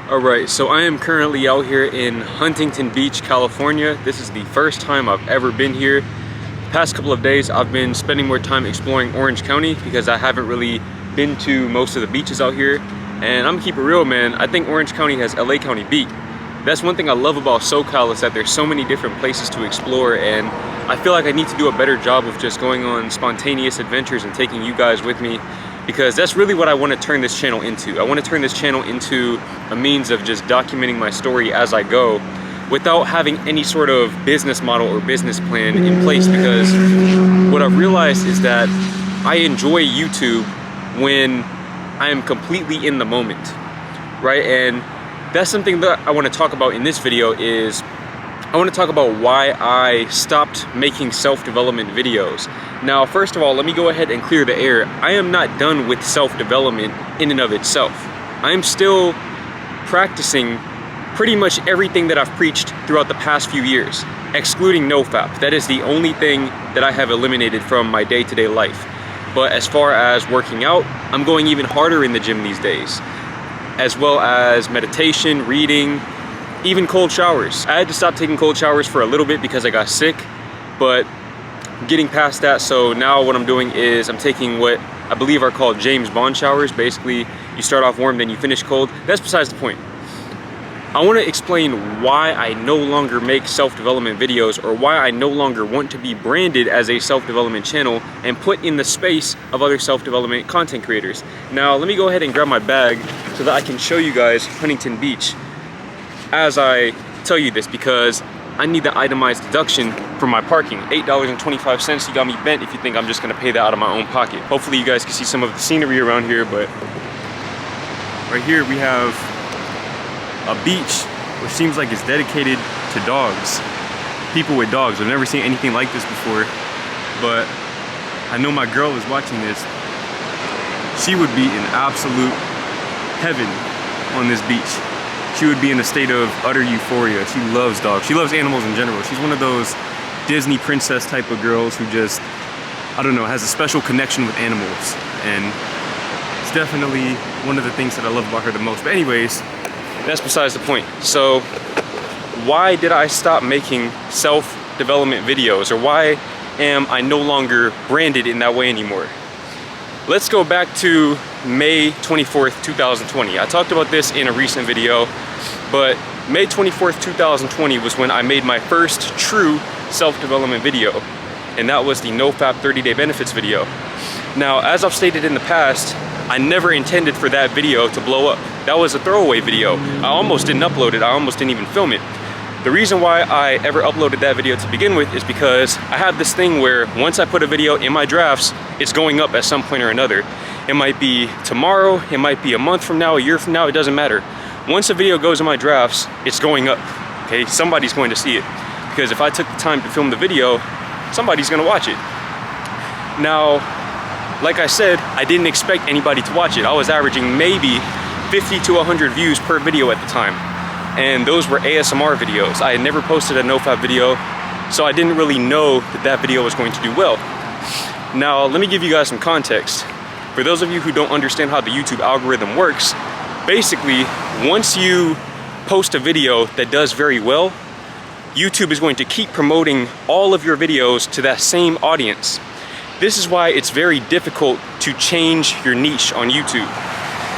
Alright, so I am currently out here in Huntington Beach, California. This is the first time I've ever been here. The past couple of days I've been spending more time exploring Orange County because I haven't really been to most of the beaches out here. And I'm gonna keep it real, man. I think Orange County has LA County beat. That's one thing I love about SoCal, is that there's so many different places to explore, and I feel like I need to do a better job of just going on spontaneous adventures and taking you guys with me, because that's really what I want to turn this channel into. I want to turn this channel into a means of just documenting my story as I go without having any sort of business model or business plan in place, because what I've realized is that I enjoy YouTube when I am completely in the moment, right? And that's something that I want to talk about in this video. Is I want to talk about why I stopped making self-development videos. Now, first of all, let me go ahead and clear the air. I am not done with self-development in and of itself. I am still practicing pretty much everything that I've preached throughout the past few years, excluding Nofap. That is the only thing that I have eliminated from my day-to-day life. But as far as working out, I'm going even harder in the gym these days, as well as meditation, reading, even cold showers. I had to stop taking cold showers for a little bit because I got sick, but getting past that. So now what I'm doing is I'm taking what I believe are called James Bond showers. Basically, you start off warm, then you finish cold. That's besides the point. I want to explain why I no longer make self-development videos, or why I no longer want to be branded as a self-development channel and put in the space of other self-development content creators. Now, let me go ahead and grab my bag so that I can show you guys Huntington Beach as I tell you this, because I need the itemized deduction for my parking. $8.25. You got me bent if you think I'm just gonna pay that out of my own pocket. Hopefully you guys can see some of the scenery around here, but right here we have a beach which seems like it's dedicated to dogs. People with dogs. I've never seen anything like this before, but I know my girl is watching this. She would be in absolute heaven on this beach. She would be in a state of utter euphoria. She loves dogs. She loves animals in general. She's one of those Disney princess type of girls who just, I don't know, has a special connection with animals. And it's definitely one of the things that I love about her the most. But anyways, that's besides the point. So why did I stop making self-development videos, or why am I no longer branded in that way anymore? Let's go back to May 24th, 2020. I talked about this in a recent video, but May 24th, 2020 was when I made my first true self-development video, and that was the Nofap 30-day benefits video. Now, as I've stated in the past, I never intended for that video to blow up. That was a throwaway video. I almost didn't upload it. I almost didn't even film it. The reason why I ever uploaded that video to begin with is because I have this thing where once I put a video in my drafts, it's going up at some point or another. It might be tomorrow, it might be a month from now, a year from now, it doesn't matter. Once a video goes in my drafts, it's going up, okay? Somebody's going to see it. Because if I took the time to film the video, somebody's gonna watch it. Now, like I said, I didn't expect anybody to watch it. I was averaging maybe 50 to 100 views per video at the time. And those were ASMR videos. I had never posted a Nofap video, so I didn't really know that that video was going to do well. Now, let me give you guys some context. For those of you who don't understand how the YouTube algorithm works, basically, once you post a video that does very well, YouTube is going to keep promoting all of your videos to that same audience. This is why it's very difficult to change your niche on YouTube.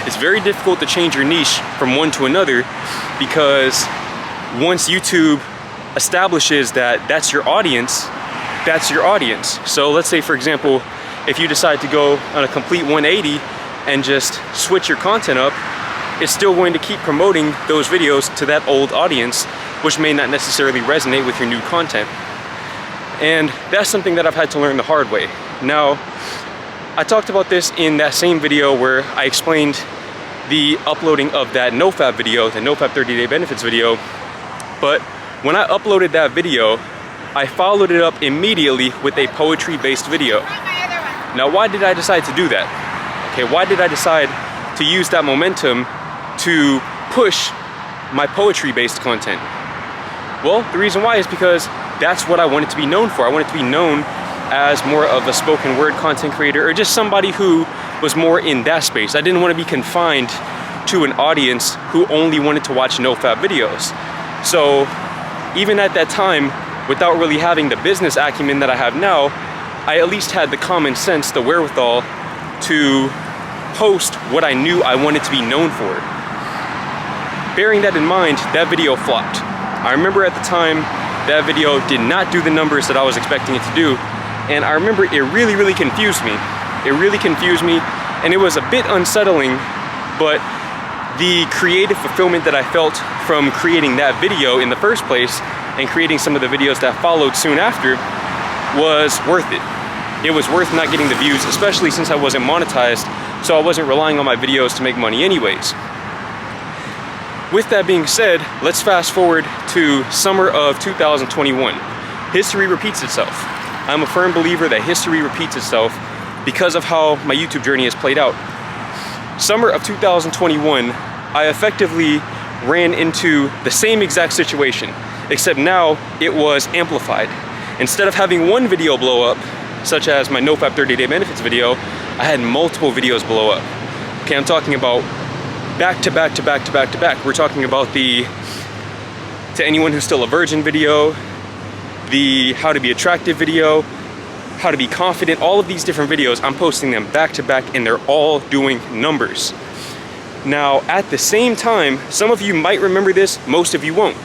It's very difficult to change your niche from one to another, because once YouTube establishes that that's your audience, that's your audience. So let's say, for example, if you decide to go on a complete 180 and just switch your content up, it's still going to keep promoting those videos to that old audience, which may not necessarily resonate with your new content. And that's something that I've had to learn the hard way. Now, I talked about this in that same video where I explained the uploading of that Nofap video, the Nofap 30-day benefits video. But when I uploaded that video, I followed it up immediately with a poetry-based video. Now, why did I decide to do that? Okay, why did I decide to use that momentum to push my poetry-based content? Well, the reason why is because that's what I wanted to be known for. I wanted to be known as more of a spoken word content creator, or just somebody who was more in that space. I didn't want to be confined to an audience who only wanted to watch Nofap videos. So even at that time, without really having the business acumen that I have now, I at least had the common sense, the wherewithal to post what I knew I wanted to be known for. Bearing that in mind, that video flopped. I remember at the time, that video did not do the numbers that I was expecting it to do, and I remember it really confused me. It really confused me, and it was a bit unsettling, but the creative fulfillment that I felt from creating that video in the first place and creating some of the videos that followed soon after was worth it. It was worth not getting the views, especially since I wasn't monetized, so I wasn't relying on my videos to make money anyways. With that being said, let's fast forward to summer of 2021. History repeats itself. I'm a firm believer that history repeats itself because of how my YouTube journey has played out. Summer of 2021, I effectively ran into the same exact situation, except now it was amplified. Instead of having one video blow up, such as my Nofap 30-day benefits video, I had multiple videos blow up. Okay, I'm talking about back to back to back to back to back. We're talking about the To Anyone Who's Still a Virgin video, the How to Be Attractive video, How to Be Confident, all of these different videos, I'm posting them back to back and they're all doing numbers. Now, at the same time, some of you might remember this, most of you won't,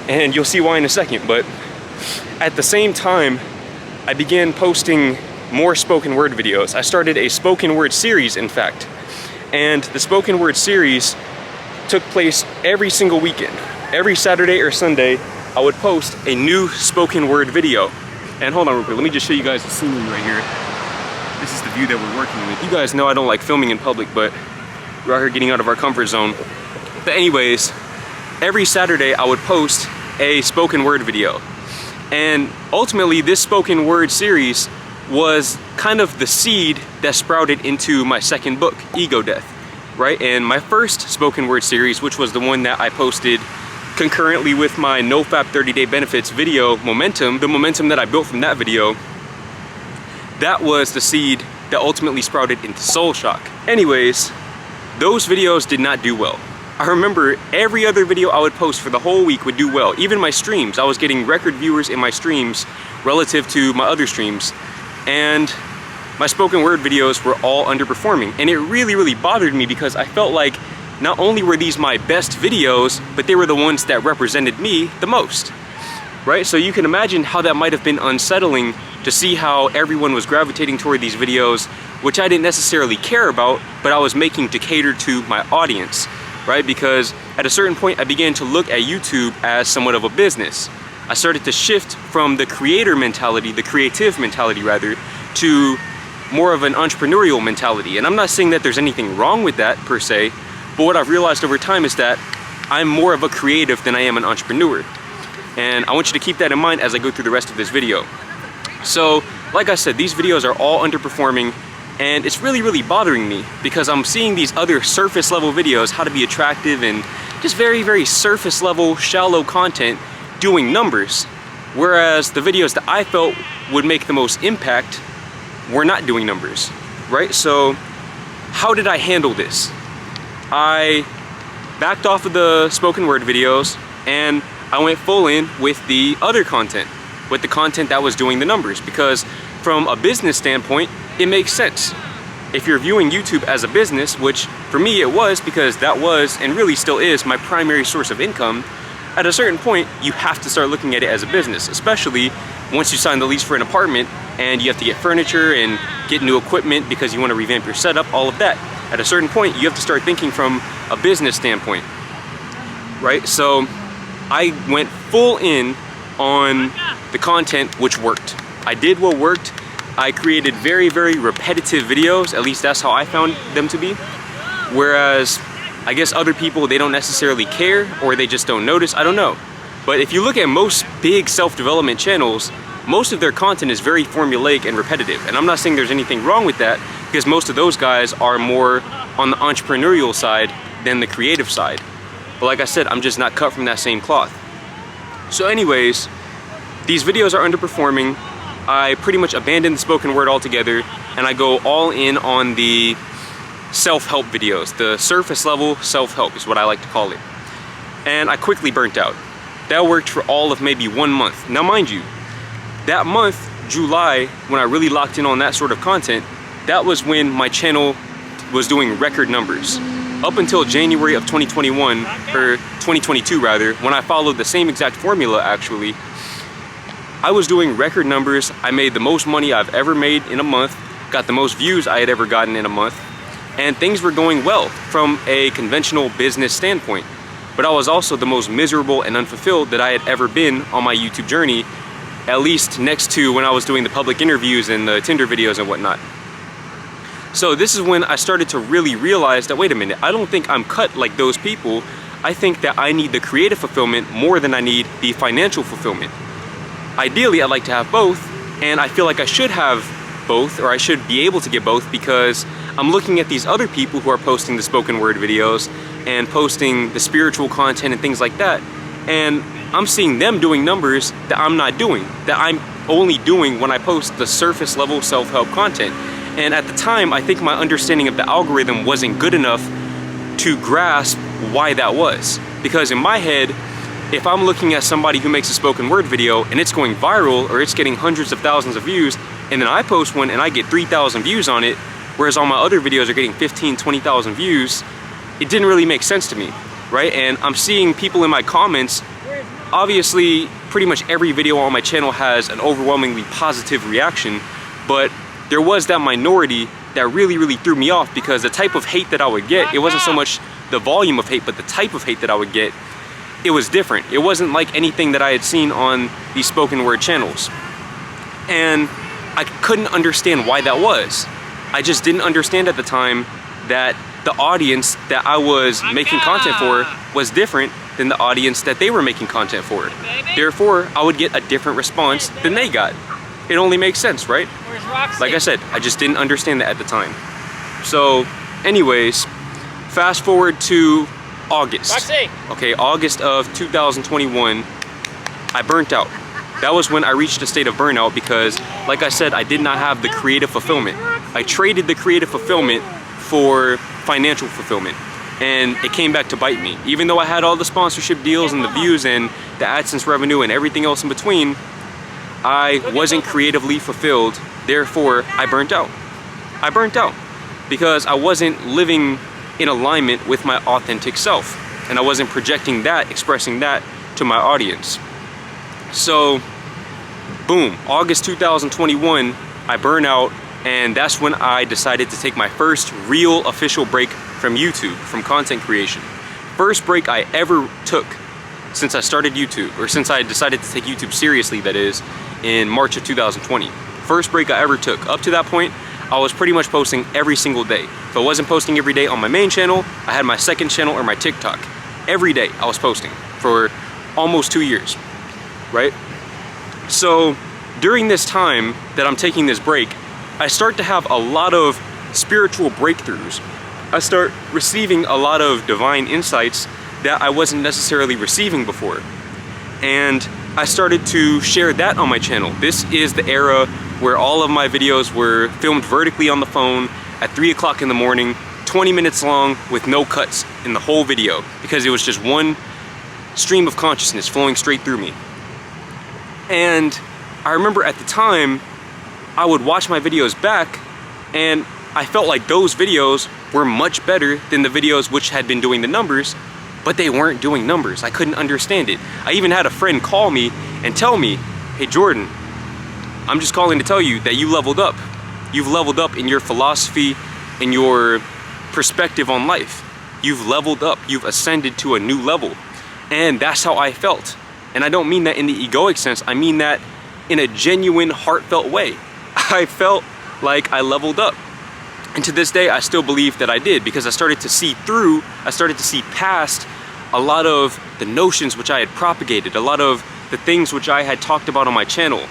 and you'll see why in a second, but at the same time, I began posting more spoken word videos. I started a spoken word series, in fact, and the spoken word series took place every single weekend. Every Saturday or Sunday, I would post a new spoken word video. And hold on real quick, let me just show you guys the scenery right here. This is the view that we're working with. You guys know I don't like filming in public, but we're out here getting out of our comfort zone. But anyways, every Saturday I would post a spoken word video. And ultimately this spoken word series was kind of the seed that sprouted into my second book, Ego Death, right? And my first spoken word series, which was the one that I posted concurrently with my Nofap 30-day benefits video momentum, the momentum that I built from that video, that was the seed that ultimately sprouted into Soul Shock. Anyways, those videos did not do well. I remember every other video I would post for the whole week would do well. Even my streams, I was getting record viewers in my streams relative to my other streams. And my spoken word videos were all underperforming. And it really bothered me because I felt like not only were these my best videos, but they were the ones that represented me the most, right? So you can imagine how that might have been unsettling to see how everyone was gravitating toward these videos, which I didn't necessarily care about, but I was making to cater to my audience, right? Because at a certain point, I began to look at YouTube as somewhat of a business. I started to shift from the creator mentality, the creative mentality rather, to more of an entrepreneurial mentality. And I'm not saying that there's anything wrong with that per se, but what I've realized over time is that I'm more of a creative than I am an entrepreneur. And I want you to keep that in mind as I go through the rest of this video. So, like I said, these videos are all underperforming, and it's really bothering me because I'm seeing these other surface level videos, how to be attractive and just very surface level, shallow content doing numbers, whereas the videos that I felt would make the most impact were not doing numbers, right? So how did I handle this? I backed off of the spoken word videos and I went full in with the other content, with the content that was doing the numbers, because from a business standpoint, it makes sense. If you're viewing YouTube as a business, which for me it was because that was and really still is my primary source of income, at a certain point, you have to start looking at it as a business, especially once you sign the lease for an apartment and you have to get furniture and get new equipment because you want to revamp your setup, all of that. At a certain point, you have to start thinking from a business standpoint, right? So I went full in on the content which worked. I did what worked. I created very repetitive videos, at least that's how I found them to be. Whereas I guess other people, they don't necessarily care or they just don't notice, I don't know. But if you look at most big self-development channels, most of their content is very formulaic and repetitive. And I'm not saying there's anything wrong with that because most of those guys are more on the entrepreneurial side than the creative side. But like I said, I'm just not cut from that same cloth. So anyways, these videos are underperforming. I pretty much abandoned the spoken word altogether and I go all in on the self-help videos. The surface level self-help is what I like to call it. And I quickly burnt out. That worked for all of maybe 1 month. Now mind you, that month, July, when I really locked in on that sort of content, that was when my channel was doing record numbers. Up until January of 2021, or 2022 rather, when I followed the same exact formula actually, I was doing record numbers. I made the most money I've ever made in a month, got the most views I had ever gotten in a month, and things were going well from a conventional business standpoint. But I was also the most miserable and unfulfilled that I had ever been on my YouTube journey, at least next to when I was doing the public interviews and the Tinder videos and whatnot. So this is when I started to really realize that, wait a minute, I don't think I'm cut like those people. I think that I need the creative fulfillment more than I need the financial fulfillment. Ideally, I'd like to have both, and I feel like I should have both, or I should be able to get both, because I'm looking at these other people who are posting the spoken word videos and posting the spiritual content and things like that, and I'm seeing them doing numbers that I'm not doing, that I'm only doing when I post the surface level self-help content. And at the time, I think my understanding of the algorithm wasn't good enough to grasp why that was. Because in my head, if I'm looking at somebody who makes a spoken word video and it's going viral, or it's getting hundreds of thousands of views, and then I post one and I get 3,000 views on it, whereas all my other videos are getting 15, 20,000 views, it didn't really make sense to me, right? And I'm seeing people in my comments, obviously pretty much every video on my channel has an overwhelmingly positive reaction, but there was that minority that really threw me off, because the type of hate that I would get, it wasn't so much the volume of hate, but the type of hate that I would get, it was different. It wasn't like anything that I had seen on these spoken word channels. And I couldn't understand why that was. I just didn't understand at the time that the audience that I was making content for was different than the audience that they were making content for. Therefore, I would get a different response than they got. It only makes sense, right? Like I said, I just didn't understand that at the time. So, anyways, fast forward to August. Okay, August of 2021, I burnt out. That was when I reached a state of burnout because, like I said, I did not have the creative fulfillment. I traded the creative fulfillment for financial fulfillment, and it came back to bite me. Even though I had all the sponsorship deals and the views and the AdSense revenue and everything else in between, I wasn't creatively fulfilled. Therefore, I burnt out. I burnt out because I wasn't living in alignment with my authentic self, and I wasn't projecting that, expressing that to my audience. So, boom, August 2021, I burn out, and that's when I decided to take my first real official break from YouTube, from content creation. First break I ever took since I started YouTube, or since I decided to take YouTube seriously, that is, in March of 2020. First break I ever took. Up to that point, I was pretty much posting every single day. If I wasn't posting every day on my main channel, I had my second channel or my TikTok. Every day I was posting for almost 2 years, right? So during this time that I'm taking this break, I start to have a lot of spiritual breakthroughs. I start receiving a lot of divine insights that I wasn't necessarily receiving before. And I started to share that on my channel. This is the era where all of my videos were filmed vertically on the phone at 3 o'clock in the morning, 20 minutes long with no cuts in the whole video, because it was just one stream of consciousness flowing straight through me. And I remember at the time, I would watch my videos back and I felt like those videos were much better than the videos which had been doing the numbers, but they weren't doing numbers. I couldn't understand it. I even had a friend call me and tell me, hey Jordan, I'm just calling to tell you that you leveled up. You've leveled up in your philosophy, in your perspective on life. You've leveled up, you've ascended to a new level. And that's how I felt. And I don't mean that in the egoic sense, I mean that in a genuine, heartfelt way. I felt like I leveled up. And to this day, I still believe that I did, because I started to see through, I started to see past a lot of the notions which I had propagated, a lot of the things which I had talked about on my channel.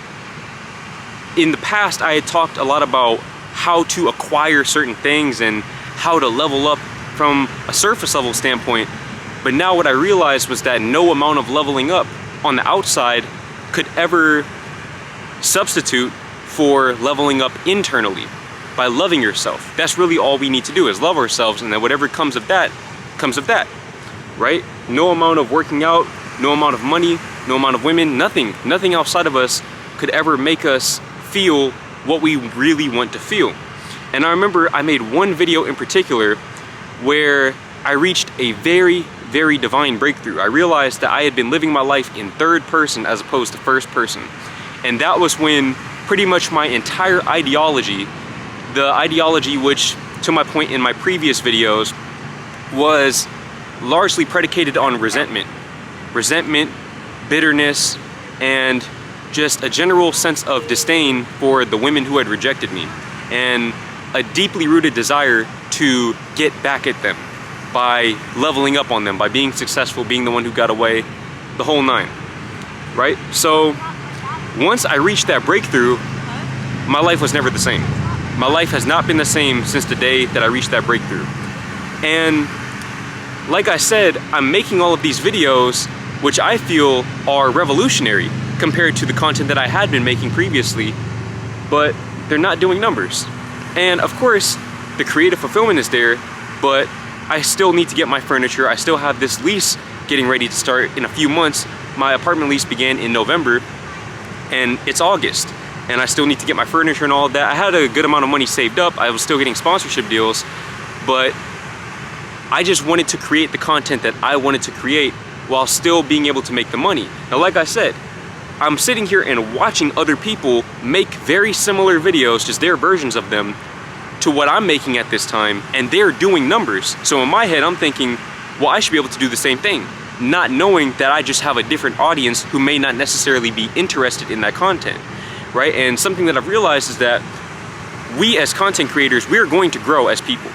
In the past, I had talked a lot about how to acquire certain things and how to level up from a surface level standpoint. But now what I realized was that no amount of leveling up on the outside could ever substitute for leveling up internally. by loving yourself. That's really all we need to do, is love ourselves, and then whatever comes of that, right? No amount of working out, no amount of money, no amount of women, nothing outside of us could ever make us feel what we really want to feel. And I remember I made one video in particular where I reached a very, very divine breakthrough. I realized that I had been living my life in third person as opposed to first person. And that was when pretty much my entire ideology, the ideology which, to my point in my previous videos, was largely predicated on resentment, bitterness, and just a general sense of disdain for the women who had rejected me, and a deeply rooted desire to get back at them by leveling up on them, by being successful, being the one who got away, the whole nine, right? So once I reached that breakthrough, my life was never the same. My life has not been the same since the day that I reached that breakthrough. And like I said, I'm making all of these videos which I feel are revolutionary compared to the content that I had been making previously, but they're not doing numbers. And of course, the creative fulfillment is there, but I still need to get my furniture. I still have this lease getting ready to start in a few months. My apartment lease began in November, and it's August, and I still need to get my furniture and all of that. I had a good amount of money saved up. I was still getting sponsorship deals, but I just wanted to create the content that I wanted to create while still being able to make the money. Now, like I said, I'm sitting here and watching other people make very similar videos, just their versions of them, to what I'm making at this time, and they're doing numbers. So in my head, I'm thinking, well, I should be able to do the same thing, not knowing that I just have a different audience who may not necessarily be interested in that content, right? And something that I've realized is that we as content creators, we're going to grow as people.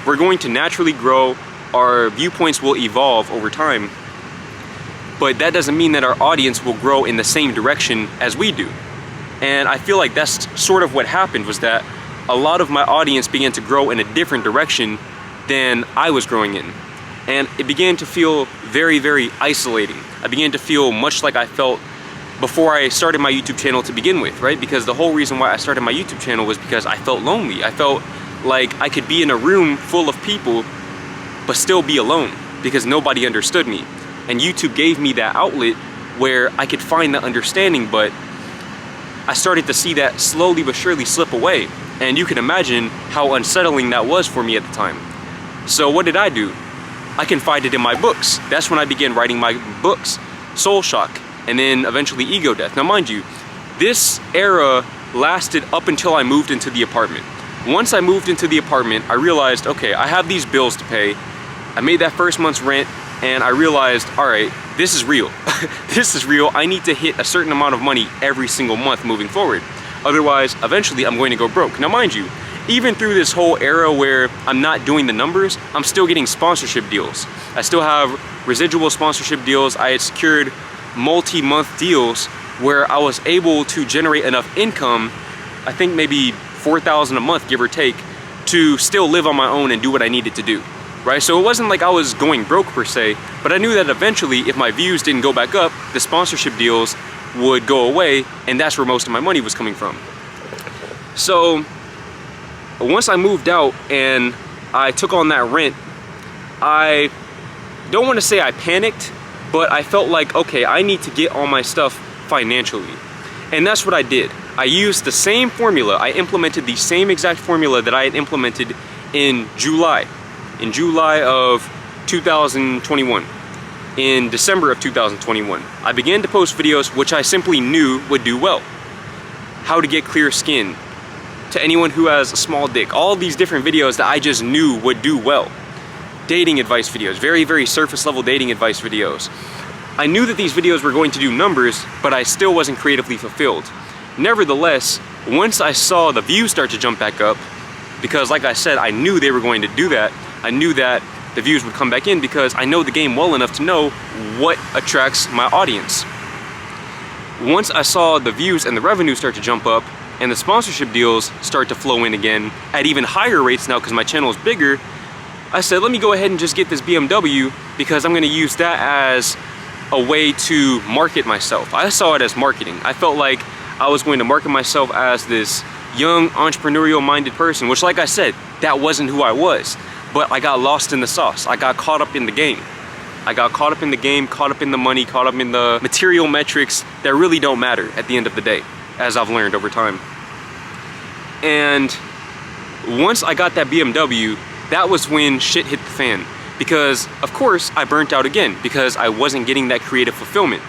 We're going to naturally grow, our viewpoints will evolve over time, but that doesn't mean that our audience will grow in the same direction as we do. And I feel like that's sort of what happened, was that a lot of my audience began to grow in a different direction than I was growing in. And it began to feel very, very isolating. I began to feel much like I felt before I started my YouTube channel to begin with, right? Because the whole reason why I started my YouTube channel was because I felt lonely. I felt like I could be in a room full of people, but still be alone because nobody understood me. And YouTube gave me that outlet where I could find that understanding, but I started to see that slowly but surely slip away. And you can imagine how unsettling that was for me at the time. So what did I do? I confided in my books. That's when I began writing my books, Soul Shock, and then eventually Ego Death. Now mind you, this era lasted up until I moved into the apartment. Once I moved into the apartment, I realized, okay, I have these bills to pay. I made that first month's rent, and I realized, all right, this is real. This is real. I need to hit a certain amount of money every single month moving forward. Otherwise, eventually I'm going to go broke. Now mind you, even through this whole era where I'm not doing the numbers, I'm still getting sponsorship deals. I still have residual sponsorship deals. I had secured multi-month deals where I was able to generate enough income, I think maybe $4,000 a month, give or take, to still live on my own and do what I needed to do. Right? So it wasn't like I was going broke per se, but I knew that eventually if my views didn't go back up, the sponsorship deals would go away, and that's where most of my money was coming from. So once I moved out and I took on that rent, I don't want to say I panicked, but I felt like, okay, I need to get all my stuff financially. And that's what I did. I used the same formula. I implemented the same exact formula that I had implemented in July of 2021. In December of 2021, I began to post videos which I simply knew would do well. How to get clear skin, to anyone who has a small dick, all these different videos that I just knew would do well. Dating advice videos, very, very surface level dating advice videos. I knew that these videos were going to do numbers, but I still wasn't creatively fulfilled. Nevertheless, once I saw the views start to jump back up, because like I said, I knew they were going to do that. I knew that the views would come back in because I know the game well enough to know what attracts my audience. Once I saw the views and the revenue start to jump up and the sponsorship deals start to flow in again at even higher rates now because my channel is bigger, I said, let me go ahead and just get this BMW because I'm going to use that as a way to market myself. I saw it as marketing. I felt like I was going to market myself as this young entrepreneurial minded person, which, like I said, that wasn't who I was. But I got lost in the sauce. I got caught up in the game. I got caught up in the game, caught up in the money, caught up in the material metrics that really don't matter at the end of the day, as I've learned over time. And once I got that BMW, that was when shit hit the fan. Because, of course, I burnt out again because I wasn't getting that creative fulfillment.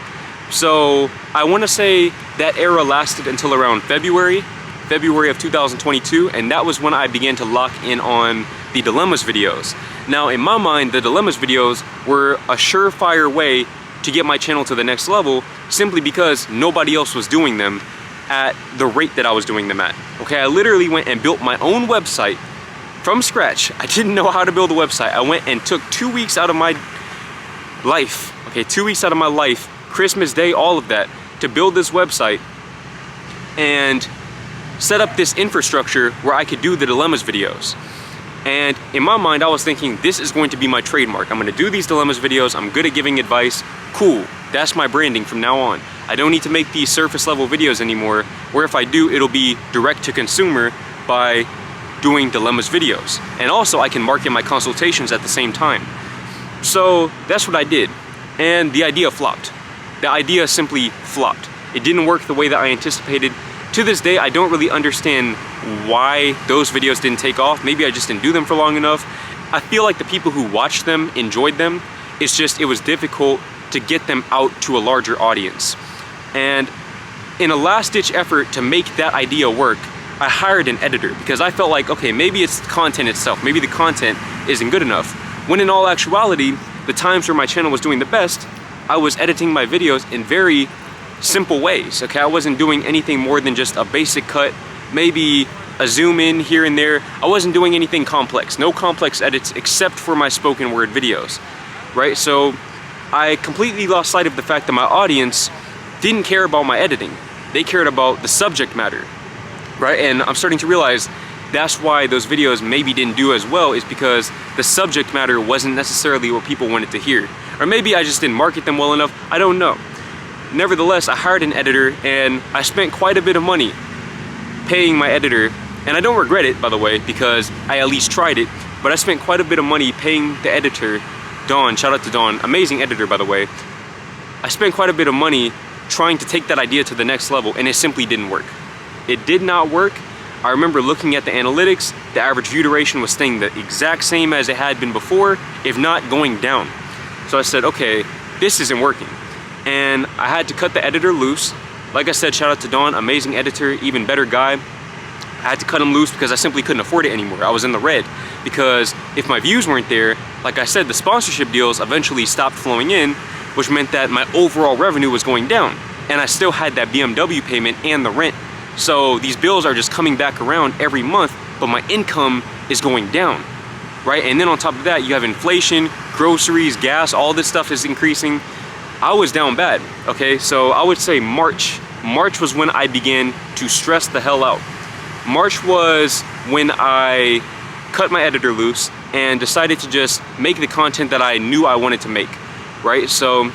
So I want to say that era lasted until around February of 2022, and that was when I began to lock in on the Dilemmas videos. Now, in my mind, the Dilemmas videos were a surefire way to get my channel to the next level, simply because nobody else was doing them at the rate that I was doing them at. Okay, I literally went and built my own website from scratch. I didn't know how to build a website. I went and took 2 weeks out of my life, okay, 2 weeks out of my life, Christmas Day, all of that, to build this website and set up this infrastructure where I could do the Dilemmas videos. And in my mind, I was thinking, this is going to be my trademark. I'm gonna do these Dilemmas videos. I'm good at giving advice. Cool, that's my branding from now on. I don't need to make these surface level videos anymore, or if I do, it'll be direct to consumer by doing Dilemmas videos. And also I can market my consultations at the same time. So that's what I did. And the idea flopped. The idea simply flopped. It didn't work the way that I anticipated. To this day, I don't really understand why those videos didn't take off. Maybe I just didn't do them for long enough. I feel like the people who watched them enjoyed them. It's just, it was difficult to get them out to a larger audience. And in a last-ditch effort to make that idea work, I hired an editor because I felt like, okay, maybe it's the content itself. Maybe the content isn't good enough. When in all actuality, the times where my channel was doing the best, I was editing my videos in very simple ways, okay? I wasn't doing anything more than just a basic cut, maybe a zoom in here and there. I wasn't doing anything complex, no complex edits except for my spoken word videos, right? So I completely lost sight of the fact that my audience didn't care about my editing. They cared about the subject matter, right? And I'm starting to realize that's why those videos maybe didn't do as well, is because the subject matter wasn't necessarily what people wanted to hear. Or maybe I just didn't market them well enough, I don't know. Nevertheless, I hired an editor and I spent quite a bit of money paying my editor, and I don't regret it, by the way, because I at least tried it, but I spent quite a bit of money paying the editor, Dawn, shout out to Dawn, amazing editor, by the way. I spent quite a bit of money trying to take that idea to the next level, and it simply didn't work. It did not work. I remember looking at the analytics, the average view duration was staying the exact same as it had been before, if not going down. So I said, okay, this isn't working. And I had to cut the editor loose. Like I said, shout out to Dawn, amazing editor, even better guy. I had to cut him loose because I simply couldn't afford it anymore. I was in the red because if my views weren't there, like I said, the sponsorship deals eventually stopped flowing in, which meant that my overall revenue was going down. And I still had that BMW payment and the rent. So these bills are just coming back around every month, but my income is going down, right? And then on top of that, you have inflation, groceries, gas, all this stuff is increasing. I was down bad, okay? So I would say March was when I began to stress the hell out. March was when I cut my editor loose and decided to just make the content that I knew I wanted to make, right? So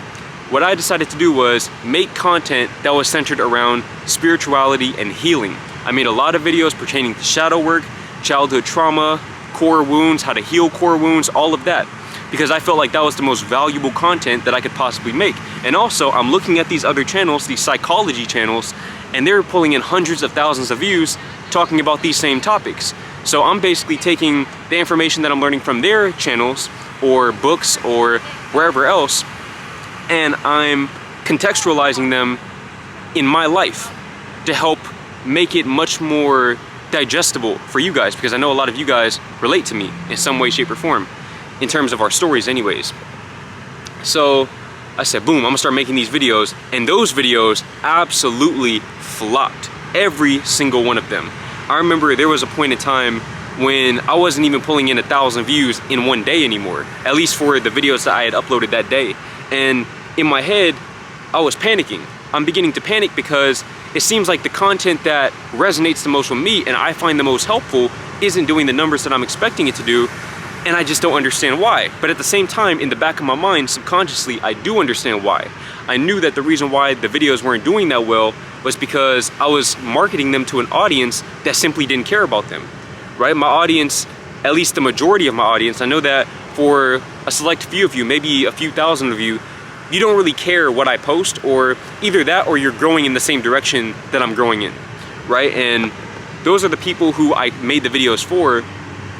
what I decided to do was make content that was centered around spirituality and healing. I made a lot of videos pertaining to shadow work, childhood trauma, core wounds, how to heal core wounds, all of that, because I felt like that was the most valuable content that I could possibly make. And also, I'm looking at these other channels, these psychology channels, and they're pulling in hundreds of thousands of views talking about these same topics. So I'm basically taking the information that I'm learning from their channels or books or wherever else, and I'm contextualizing them in my life to help make it much more digestible for you guys, because I know a lot of you guys relate to me in some way, shape, or form, in terms of our stories anyways. So I said, boom, I'm gonna start making these videos, and those videos absolutely flopped, every single one of them. I remember there was a point in time when I wasn't even pulling in 1,000 views in one day anymore, at least for the videos that I had uploaded that day. And in my head, I was panicking. I'm beginning to panic because it seems like the content that resonates the most with me and I find the most helpful isn't doing the numbers that I'm expecting it to do, and I just don't understand why. But at the same time, in the back of my mind, subconsciously, I do understand why. I knew that the reason why the videos weren't doing that well was because I was marketing them to an audience that simply didn't care about them, right? My audience, at least the majority of my audience, I know that for a select few of you, maybe a few thousand of you, you don't really care what I post, or either that or you're growing in the same direction that I'm growing in, right? And those are the people who I made the videos for,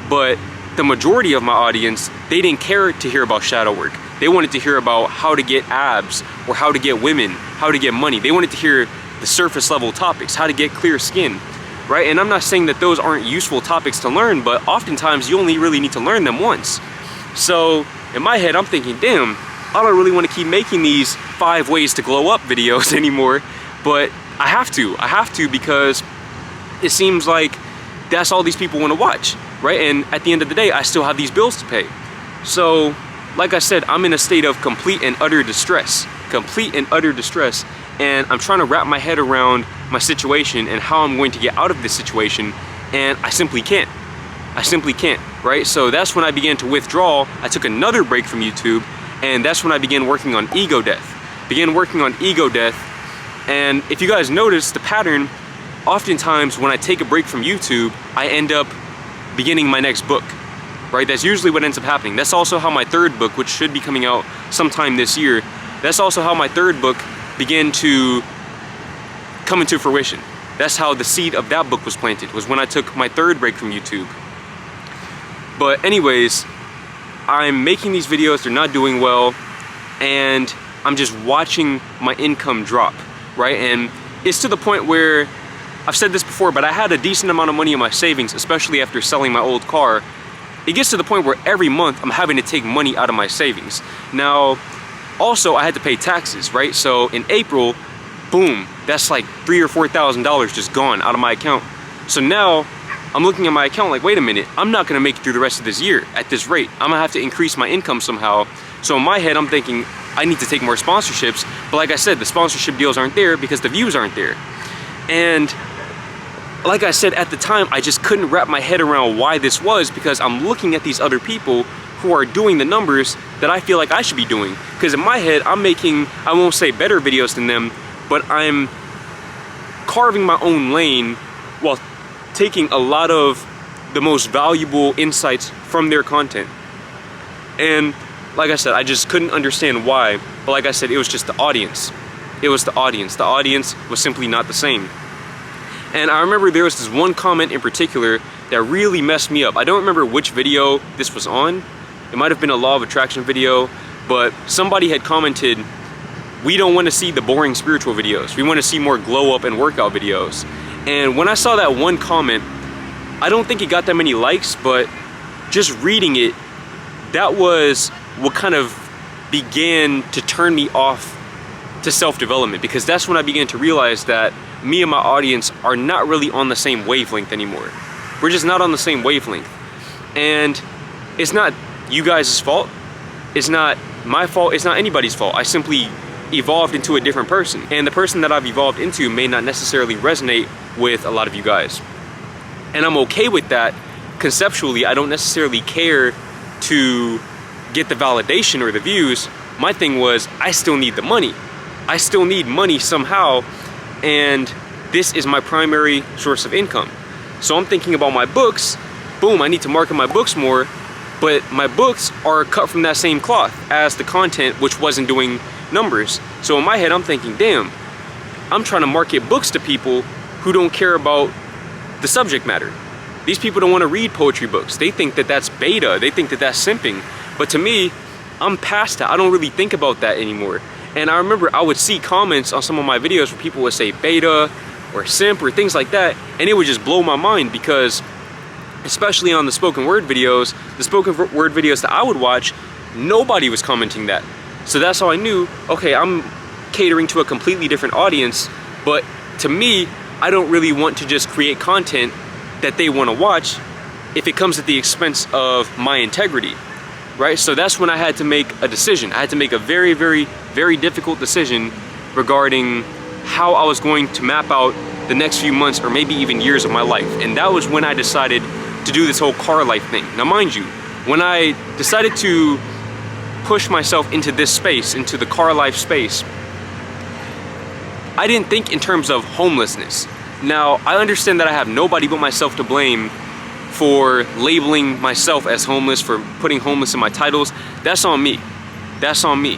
but the majority of my audience, they didn't care to hear about shadow work. They wanted to hear about how to get abs, or how to get women, how to get money. They wanted to hear the surface level topics, how to get clear skin, right? And I'm not saying that those aren't useful topics to learn, but oftentimes you only really need to learn them once. So in my head, I'm thinking, damn, I don't really want to keep making these 5 ways to glow up videos anymore, but I have to because it seems like that's all these people want to watch, right? And at the end of the day, I still have these bills to pay. So like I said, I'm in a state of complete and utter distress, and I'm trying to wrap my head around my situation and how I'm going to get out of this situation, and I simply can't, right? So that's when I began to withdraw. I took another break from YouTube, and that's when I began working on ego death. And if you guys notice the pattern, oftentimes when I take a break from YouTube, I end up beginning my next book, right? That's usually what ends up happening. That's also how my 3rd book, which should be coming out sometime this year, that's also how my 3rd book began to come into fruition. That's how the seed of that book was planted, was when I took my 3rd break from YouTube. But anyways, I'm making these videos, they're not doing well, and I'm just watching my income drop, right? And it's to the point where, I've said this before, but I had a decent amount of money in my savings, especially after selling my old car. It gets to the point where every month I'm having to take money out of my savings. Now, also I had to pay taxes, right? So in April, boom, that's like $3,000 or $4,000 just gone out of my account. So now I'm looking at my account like, wait a minute, I'm not gonna make it through the rest of this year at this rate. I'm gonna have to increase my income somehow. So in my head, I'm thinking I need to take more sponsorships. But like I said, the sponsorship deals aren't there because the views aren't there. And like I said, at the time, I just couldn't wrap my head around why this was, because I'm looking at these other people who are doing the numbers that I feel like I should be doing. Because in my head, I'm making, I won't say better videos than them, but I'm carving my own lane while taking a lot of the most valuable insights from their content. And like I said, I just couldn't understand why. But like I said, it was just the audience. The audience was simply not the same. And I remember there was this one comment in particular that really messed me up. I don't remember which video this was on. It might have been a law of attraction video, but somebody had commented, we don't want to see the boring spiritual videos. We want to see more glow up and workout videos. And when I saw that one comment, I don't think it got that many likes, but just reading it, that was what kind of began to turn me off to self-development, because that's when I began to realize that me and my audience are not really on the same wavelength anymore. We're just not on the same wavelength. And it's not you guys' fault. It's not my fault. It's not anybody's fault. I simply evolved into a different person. And the person that I've evolved into may not necessarily resonate with a lot of you guys. And I'm okay with that. Conceptually, I don't necessarily care to get the validation or the views. My thing was, I still need the money. I still need money somehow, and this is my primary source of income. So I'm thinking about my books. Boom, I need to market my books more, but my books are cut from that same cloth as the content, which wasn't doing numbers. So in my head, I'm thinking, damn, I'm trying to market books to people who don't care about the subject matter. These people don't want to read poetry books. They think that that's beta. They think that that's simping. But to me, I'm past that. I don't really think about that anymore. And I remember I would see comments on some of my videos where people would say beta or simp or things like that, and it would just blow my mind, because especially on the spoken word videos, that I would watch, nobody was commenting that. So that's how I knew, okay, I'm catering to a completely different audience, but to me, I don't really want to just create content that they want to watch if it comes at the expense of my integrity, right? So that's when I had to make a decision. I had to make a very, very, very difficult decision regarding how I was going to map out the next few months or maybe even years of my life. And that was when I decided to do this whole car life thing. Now mind you, when I decided to push myself into this space, into the car life space, I didn't think in terms of homelessness. Now, I understand that I have nobody but myself to blame for labeling myself as homeless, for putting homeless in my titles. That's on me. That's on me.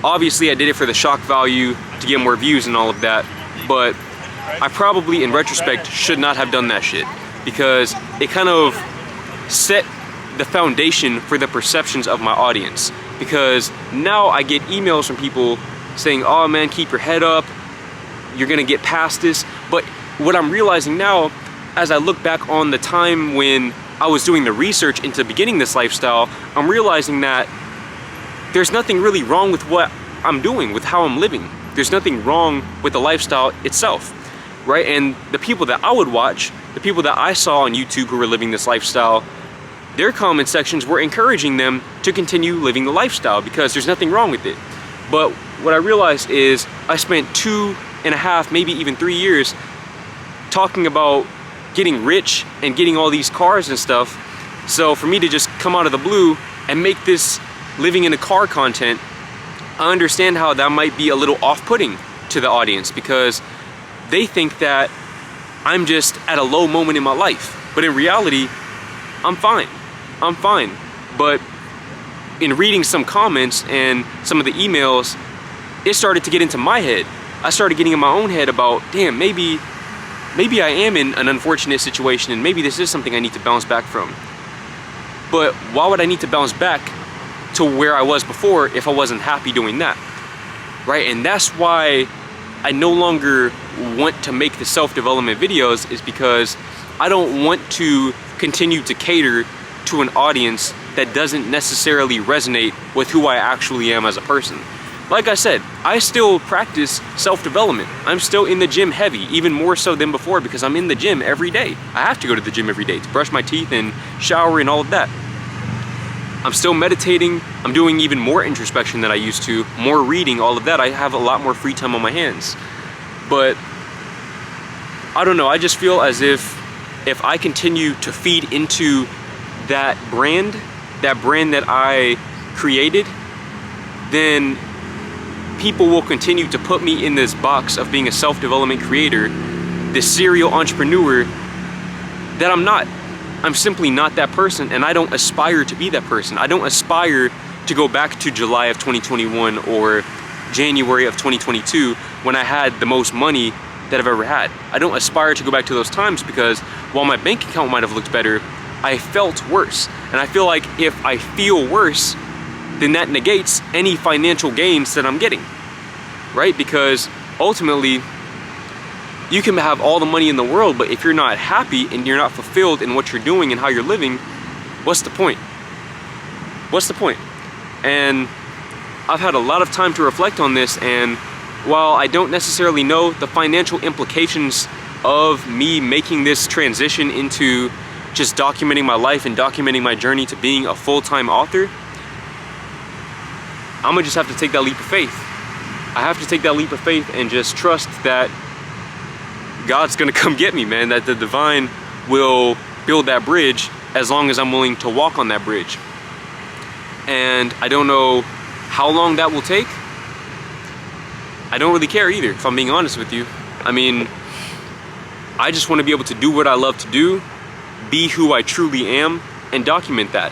Obviously, I did it for the shock value, to get more views and all of that, but I probably, in retrospect, should not have done that shit, because it kind of set the foundation for the perceptions of my audience. Because now I get emails from people saying, oh man, keep your head up, you're gonna get past this. But what I'm realizing now, as I look back on the time when I was doing the research into beginning this lifestyle, I'm realizing that there's nothing really wrong with what I'm doing, with how I'm living. There's nothing wrong with the lifestyle itself, right? And the people that I would watch, the people that I saw on YouTube who were living this lifestyle, their comment sections were encouraging them to continue living the lifestyle because there's nothing wrong with it. But what I realized is I spent 2.5, maybe even 3 years talking about getting rich and getting all these cars and stuff. So for me to just come out of the blue and make this living in a car content, I understand how that might be a little off-putting to the audience, because they think that I'm just at a low moment in my life. But in reality, I'm fine. I'm fine. But in reading some comments and some of the emails, it started to get into my head. I started getting in my own head about, damn, maybe I am in an unfortunate situation and maybe this is something I need to bounce back from. But why would I need to bounce back to where I was before if I wasn't happy doing that, right? And that's why I no longer want to make the self-development videos, is because I don't want to continue to cater to an audience that doesn't necessarily resonate with who I actually am as a person. Like I said, I still practice self-development. I'm still in the gym heavy, even more so than before, because I'm in the gym every day. I have to go to the gym every day to brush my teeth and shower and all of that. I'm still meditating. I'm doing even more introspection than I used to, more reading, all of that. I have a lot more free time on my hands. But I don't know, I just feel as if I continue to feed into that brand that I created, then people will continue to put me in this box of being a self-development creator, this serial entrepreneur that I'm not. I'm simply not that person, and I don't aspire to be that person. I don't aspire to go back to July of 2021 or January of 2022 when I had the most money that I've ever had. I don't aspire to go back to those times, because while my bank account might have looked better, I felt worse. And I feel like if I feel worse, then that negates any financial gains that I'm getting, right? Because ultimately, you can have all the money in the world, but if you're not happy and you're not fulfilled in what you're doing and how you're living, what's the point? What's the point? And I've had a lot of time to reflect on this, and while I don't necessarily know the financial implications of me making this transition into just documenting my life and documenting my journey to being a full-time author, I'm gonna just have to take that leap of faith. I have to take that leap of faith and just trust that God's gonna come get me, man, that the divine will build that bridge as long as I'm willing to walk on that bridge. And I don't know how long that will take. I don't really care either, if I'm being honest with you. I mean, I just want to be able to do what I love to do, be who I truly am, and document that.